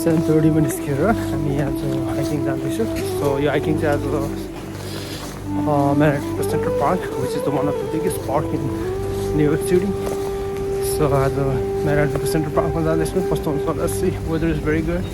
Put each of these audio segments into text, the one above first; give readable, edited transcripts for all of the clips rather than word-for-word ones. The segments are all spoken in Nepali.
7:30 मा निस्केर हामी आज हाइकिङ जाँदैछौँ. सो यो हाइकिङ चाहिँ आज Manhattan Central Park, which is one of the biggest park in New York City. So आज Manhattan Central Park मा जाँदैछौँ. कस्तो हुन्छ होला, see. Weather is very good.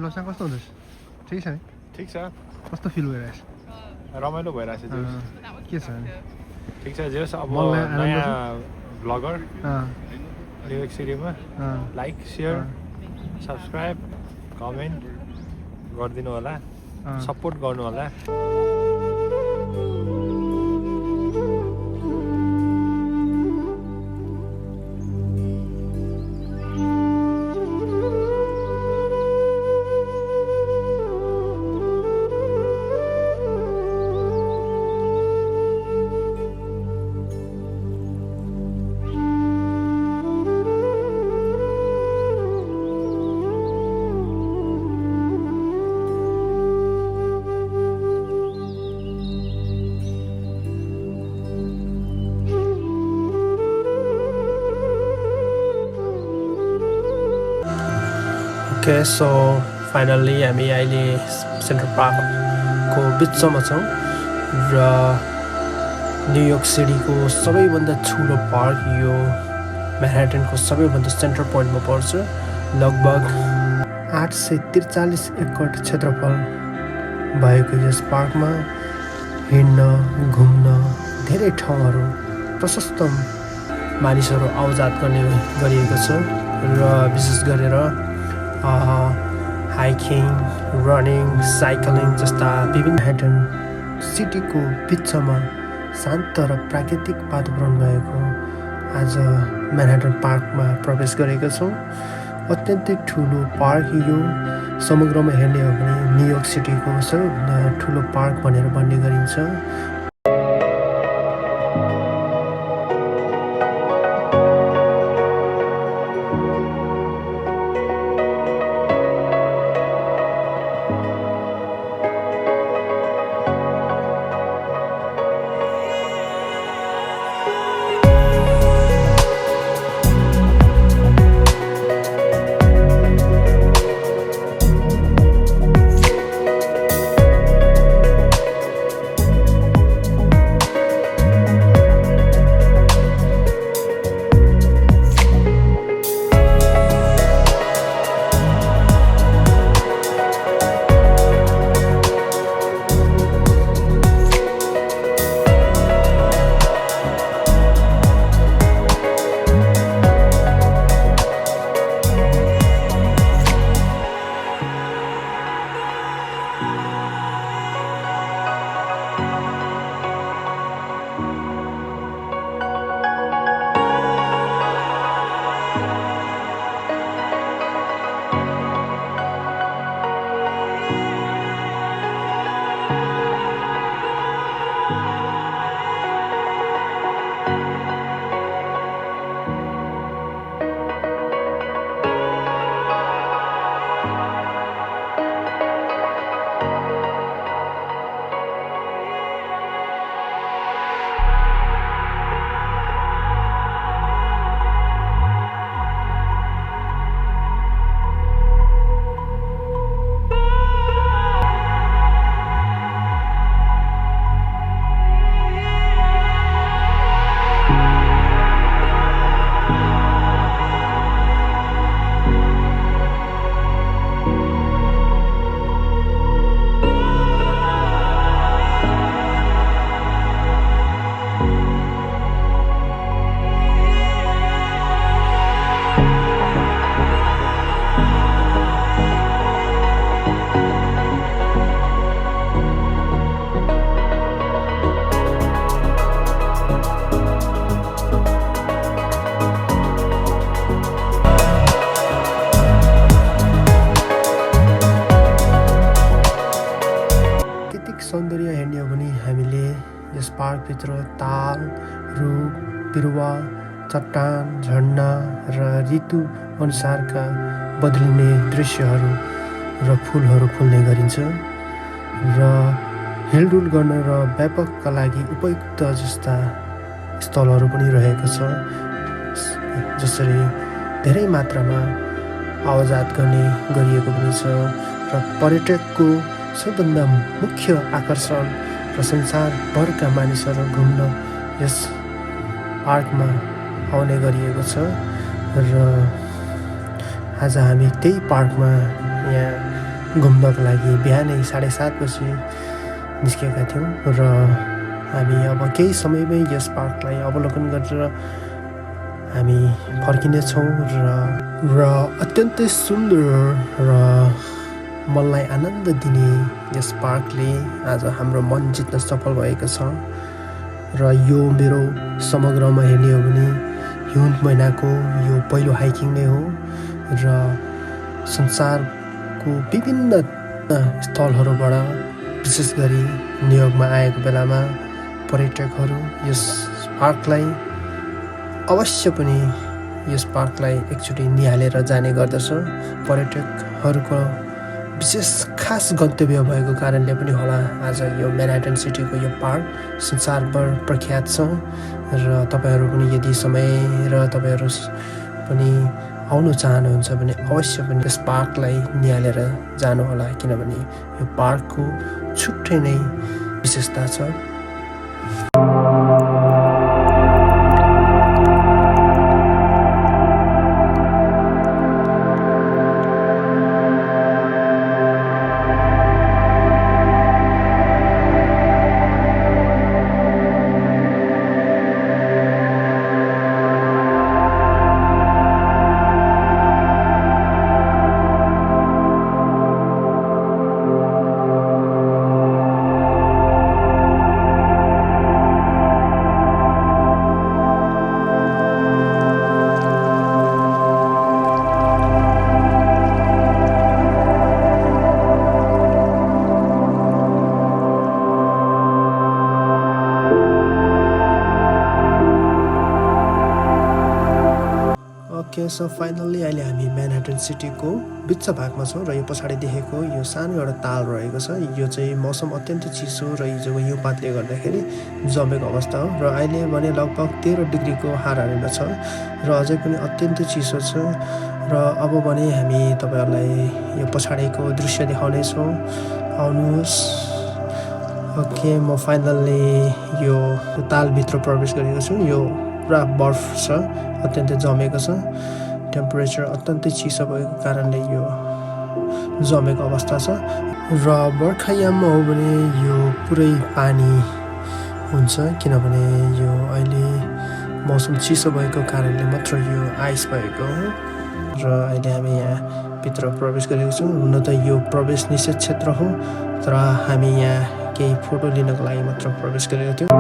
Losar कस्तो हुँदैछ? ठिक छ नि? ठिक छ. कस्तो फिल भइरहेछ? रमाइलो भइरहेछ जे. के छ नि? ठिक छ जे. अब नयाँ ब्लगर न्यू योर्क सिटीमा लाइक शेयर सब्सक्राइब कमेन्ट गरिदिनु होला, सपोर्ट गर्नु होला. ओके सो फाइनल्ली हामी अहिले सेन्ट्रल पार्कको बिचमा छौँ र न्युयोर्क सिटीको सबैभन्दा ठुलो पार्क यो म्यानहट्टनको सबैभन्दा सेन्टर पोइन्टमा पर्छ। लगभग 843 एकड क्षेत्रफल भएको यस पार्कमा हिँड्न घुम्न धेरै ठाउँहरू प्रशस्त मानिसहरू आउजात गर्ने गरिएको छ र विशेष गरेर हाइकिङ, रनिङ, साइक्लिङ जस्ता विभिन्न म्यानहट्टन सिटीको बिचमा शान्त र प्राकृतिक वातावरण भएको आज म्यानहट्टन पार्कमा प्रवेश गरेका छौँ। अत्यन्तै ठुलो पार्क यो समग्रमा हेर्ने हो भने न्युयोर्क सिटीको सबैभन्दा ठुलो पार्क भनेर भन्ने गरिन्छ। सौन्दर्य हेर्ने हो भने हामीले यस पार्कभित्र ताल, रुख, बिरुवा, चट्टान, झरना र ऋतु अनुसारका बदलिने दृश्यहरू र फुलहरू फुल्ने गरिन्छ र हिलडुल गर्न र व्यापकका लागि उपयुक्त जस्ता स्थलहरू पनि रहेको छ। जसरी धेरै मात्रामा आवाजात गर्ने गरिएको पनि छ र पर्यटकको सबभन्दा मुख्य आकर्षण र संसारभरका मानिसहरू घुम्न यस पार्कमा आउने गरिएको छ र आज हामी त्यही पार्कमा यहाँ घुम्नको लागि बिहानै 7:30 बजी निस्केका थियौँ र हामी अब केही समयमै यस पार्कलाई अवलोकन गरेर हामी फर्किनेछौँ र अत्यन्तै सुन्दर र मनलाई आनन्द दिने यस पार्कले आज हाम्रो मन जित्न सफल भएको छ र यो मेरो समग्रमा हेर्ने हो भने हिउँ महिनाको यो पहिलो हाइकिङ नै हो र संसारको विभिन्न स्थलहरूबाट विशेष गरी न्युयोर्कमा आएको बेलामा पर्यटकहरू यस पार्कलाई अवश्य पनि यस पार्कलाई एकचोटि निहालेर जाने गर्दछ। पर्यटकहरूको विशेष खास गन्तव्य भएको कारणले पनि होला आज यो म्यानहट्टन सिटीको यो पार्क संसारभर प्रख्यात छ र तपाईहरू पनि यदि समय र तपाईहरू पनि आउनु चाहनुहुन्छ भने अवश्य पनि यस पार्कलाई निहालेर जानुहोला, किनभने यो पार्कको छुट्टै नै विशेषता छ। ओके, सो फाइनल्ली अहिले हामी म्यानहट्टन सिटीको बिच भागमा छौँ र यो पछाडि देखेको यो सानो एउटा ताल रहेको छ। यो चाहिँ मौसम अत्यन्तै चिसो र हिजोको हिउँपातले गर्दाखेरि जमेको अवस्था हो र अहिले भने लगभग 13 डिग्रीको हाराहारीमा छ र अझै पनि अत्यन्तै चिसो छ। र अब भने हामी तपाईँहरूलाई यो पछाडिको दृश्य देखाउनेछौँ, आउनुहोस्। ओके, म फाइनल्ली यो तालभित्र प्रवेश गरेको छु। यो पुरा बर्फ छ, अत्यन्तै जमेको छ। टेम्परेचर अत्यन्तै चिसो भएको कारणले यो जमेको अवस्था छ र बर्खायाममा हो भने यो पुरै पानी हुन्छ, किनभने यो अहिले मौसम चिसो भएको कारणले मात्र यो आइस भएको हो। र अहिले हामी यहाँ भित्र प्रवेश गरेको छौँ। हुन त यो प्रवेश निषेध क्षेत्र हो, तर हामी यहाँ केही फोटो लिनको लागि मात्र प्रवेश गरेको थियौँ।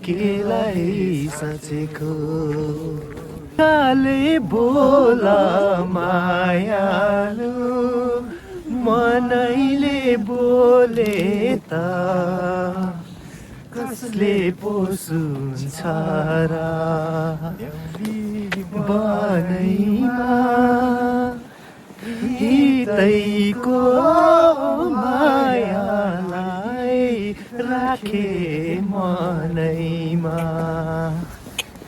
केलाई साँचेको काले बोला मायालु मनैले बोले त कसले पो सुन्छ र बनैमा हितैको मायालाई राखे मनैमा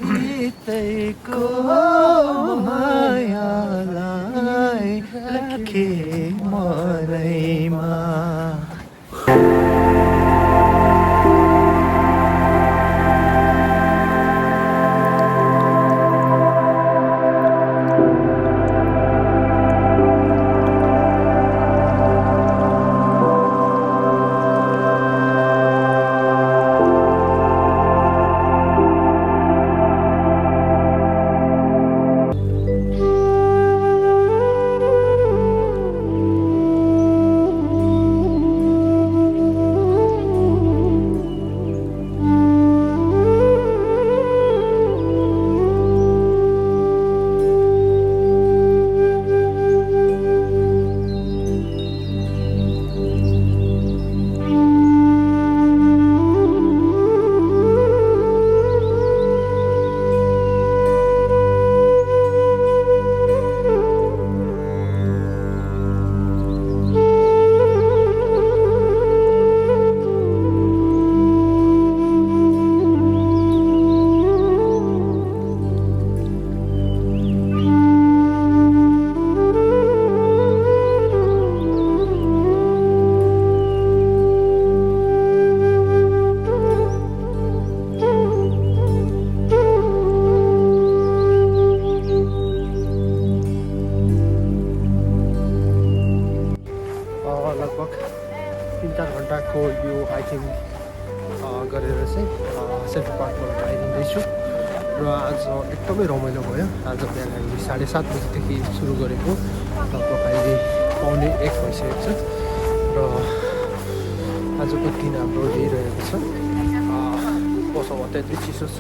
हितैको मायालाई राखे मनैमा लगभग 3-4 घन्टाको यो हाइकिङ गरेर चाहिँ सेन्ट्रल पार्कबाट आइदिँदैछु र आज एकदमै रमाइलो भयो। आज बिहान हामीले 7:30 बजीदेखि सुरु गरेको लगभग अहिले 1:45 भइसकेको छ र आजको दिन हाम्रो रहिरहेको छ। मौसम अत्याधिक चिसो छ